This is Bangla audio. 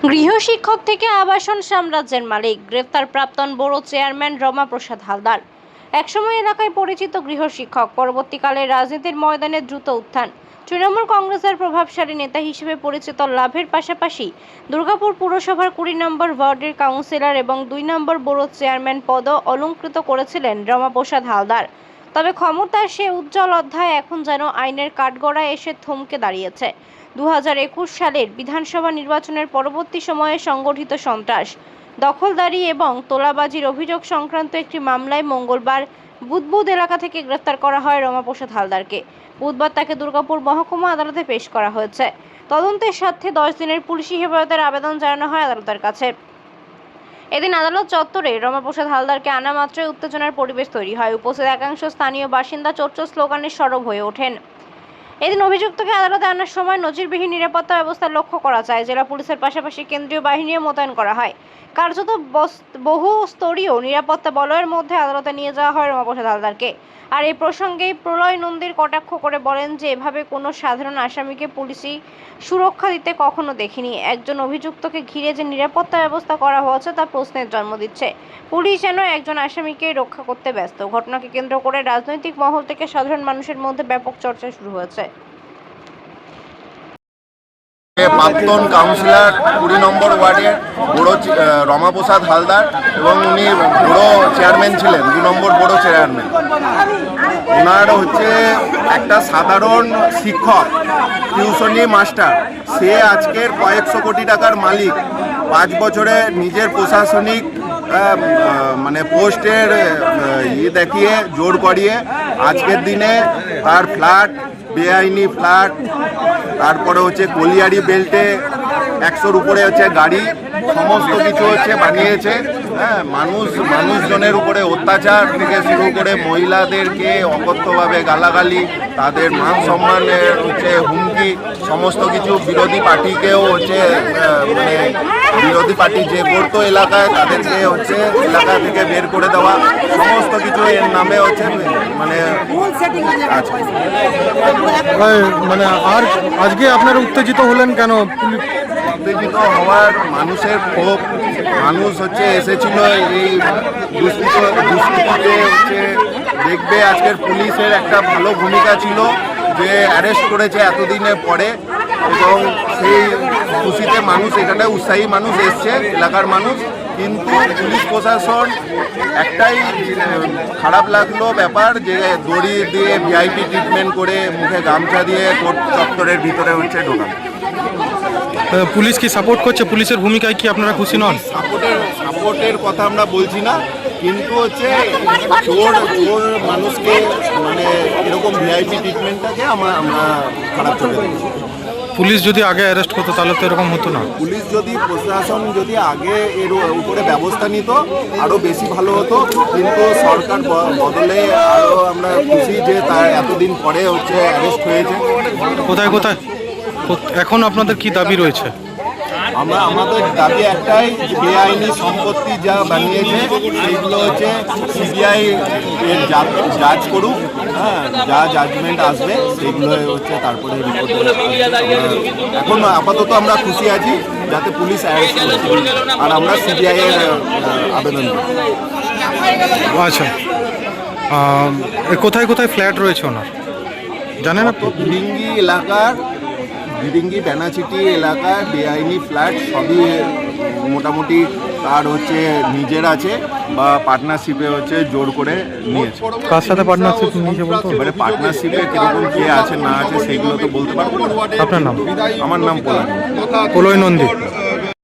গৃহশিক্ষক থেকে আবাসন সাম্রাজ্যের মালিক গ্রেফতার প্রাক্তন বড় চেয়ারম্যান রমা প্রসাদ হালদার। একসময় এলাকায় পরিচিত গৃহশিক্ষক, পরবর্তীকালে রাজনীতির ময়দানে দ্রুত উত্থান। তৃণমূল কংগ্রেসের প্রভাবশালী নেতা হিসেবে পরিচিত লাভের পাশাপাশি দুর্গাপুর পুরসভার 20 নম্বর ওয়ার্ডের কাউন্সিলর এবং 2 নম্বর বড় চেয়ারম্যান পদও অলংকৃত করেছিলেন রমা প্রসাদ হালদার। তবে ক্ষমতার সে উজ্জ্বল অধ্যায় এখন যেন আইনের কাঠগড়ায় এসে থমকে দাঁড়িয়েছে। 2021 সালের বিধানসভা নির্বাচনের পরবর্তী সময়ে সংগঠিত সন্ত্রাস, দখলদারি এবং তোলাবাজির অভিযোগ সংক্রান্ত একটি মামলায় মঙ্গলবার বুদবুদ এলাকা থেকে গ্রেফতার করা হয় রমা প্রসাদ হালদারকে। বুধবার তাকে দুর্গাপুর মহকুমা আদালতে পেশ করা হয়েছে। তদন্তের স্বার্থে 10 দিনের পুলিশি হেফাজতের আবেদন জানানো হয় আদালতের কাছে। এদিন আদালত চত্বরে রমা প্রসাদ হালদারকে আনা মাত্রই উত্তেজনার পরিবেশ তৈরি হয়। উপস্থিত একাংশ স্থানীয় বাসিন্দা চোর স্লোগানে সরব হয়ে ওঠেন। এদিন অভিযুক্তকে আদালতে আনার সময় নজিরবিহীন নিরাপত্তা ব্যবস্থা লক্ষ্য করা যায়। জেলা পুলিশের পাশাপাশি কেন্দ্রীয় বাহিনীও মোতায়েন করা হয়। কার্যত বহু স্তরীয় নিরাপত্তা বলয়ের মধ্যে আদালতে নিয়ে যাওয়া হয় রমা প্রসাদ হালদারকে। আর এই প্রসঙ্গেই প্রলয় নন্দীর কটাক্ষ করে বলেন যে এভাবে কোনো সাধারণ আসামিকে পুলিশি সুরক্ষা দিতে কখনো দেখিনি। একজন অভিযুক্তকে ঘিরে যে নিরাপত্তা ব্যবস্থা করা হয়েছে তা প্রশ্নের জন্ম দিচ্ছে। পুলিশ যেন একজন আসামিকে রক্ষা করতে ব্যস্ত। ঘটনাকে কেন্দ্র করে রাজনৈতিক মহল থেকে সাধারণ মানুষের মধ্যে ব্যাপক চর্চা শুরু হয়েছে। প্রাক্তন কাউন্সিলর 20 নম্বর ওয়ার্ডের বড় রমা প্রসাদ হালদার এবং উনি বড় চেয়ারম্যান ছিলেন, 2 নম্বর বড় চেয়ারম্যান। ওনার হচ্ছে একটা সাধারণ শিক্ষক, টিউশনি মাস্টার। সে আজকের কয়েকশো কোটি টাকার মালিক। 5 বছরে নিজের প্রশাসনিক মানে পোস্টের দেখিয়ে জোর করিয়ে আজকের দিনে তার ফ্ল্যাট, বেআইনি ফ্ল্যাট, তারপরে হচ্ছে কলিয়ারি বেল্টে 100-র উপরে হচ্ছে গাড়ি, সমস্ত কিছু হচ্ছে বানিয়েছে। হ্যাঁ, মানুষজনের উপরে অত্যাচার থেকে শুরু করে মহিলাদেরকে অকথ্যভাবে গালাগালি, তাদের মান সম্মানের হচ্ছে হুমকি, সমস্ত কিছু বিরোধী পার্টিকেও হচ্ছে মানে বিরোধী পার্টি যে করতো এলাকায় তাদেরকে হচ্ছে এলাকা থেকে বের করে দেওয়া, সমস্ত কিছু এর নামে হচ্ছে মানে মানে। আর আজকে আপনারা উত্তেজিত হলেন কেন? উত্তেজিত হওয়ার মানুষের ক্ষোভ। মানুষ হচ্ছে এসেছিল এই দুষ্কৃতিতে হচ্ছে দেখবে। আজকের পুলিশের একটা ভালো ভূমিকা ছিল যে অ্যারেস্ট করেছে এতদিনের পরে, এবং সেই খুশিতে মানুষ এখানে উৎসাহী মানুষ এসছে, এলাকার মানুষ। কিন্তু পুলিশ প্রশাসন একটাই খারাপ লাগলো ব্যাপার, যে দড়ি দিয়ে ভিআইপি ট্রিটমেন্ট করে মুখে গামছা দিয়ে কোর্ট চত্বরের ভিতরে হচ্ছে ঢোকানো। পুলিশ কি সাপোর্ট করছে? পুলিশের ভূমিকায় কি আপনারা খুশি নন? সাপোর্টের কথা আমরা বলছি না, কিন্তু হচ্ছে চোর মানুষকে মানে এরকম ভিআইপি ট্রিটমেন্টটাকে আমরা খারাপ চোখে দেখছি। পুলিশ যদি আগে অ্যারেস্ট করতো তাহলে তো এরকম হতো না। পুলিশ যদি, প্রশাসন যদি আগে এর উপরে ব্যবস্থা নিত আরও বেশি ভালো হতো। কিন্তু সরকার বদলে আরও আমরা খুশি যে তার এতদিন পরে হচ্ছে অ্যারেস্ট হয়েছে। কোথায় কোথায় এখন আপনাদের কি দাবি রয়েছে? আমাদের দাবি একটাই, বেআইনি সম্পত্তি যা বানিয়েছে সেইগুলো হচ্ছে সিবিআই এর জাজ করুক। হ্যাঁ, যা জাজমেন্ট আসবে সেইগুলো হচ্ছে তারপরে রিপোর্ট। এখন আপাতত আমরা খুশি আছি যাতে পুলিশ অ্যারেস্ট করছে, আর আমরা সিবিআই এর আবেদন করি। আচ্ছা, কোথায় কোথায় ফ্ল্যাট রয়েছে ওনার জানেন আপনি? বিরিঙ্গি এলাকার, বিরিঙ্গি বেনাচিটি এলাকায় বেআইনি ফ্ল্যাট সবই মোটামুটি তার হচ্ছে নিজের আছে বা পার্টনারশিপে হচ্ছে জোর করে নিয়েছে। কার সাথে পার্টনারশিপ নিয়েছে বলতো? এবারে পার্টনারশিপে কিরকম কে আছে না আছে সেইগুলো তো বলতে পারবো না। আপনার নাম? আমার নাম প্রলয় নন্দী।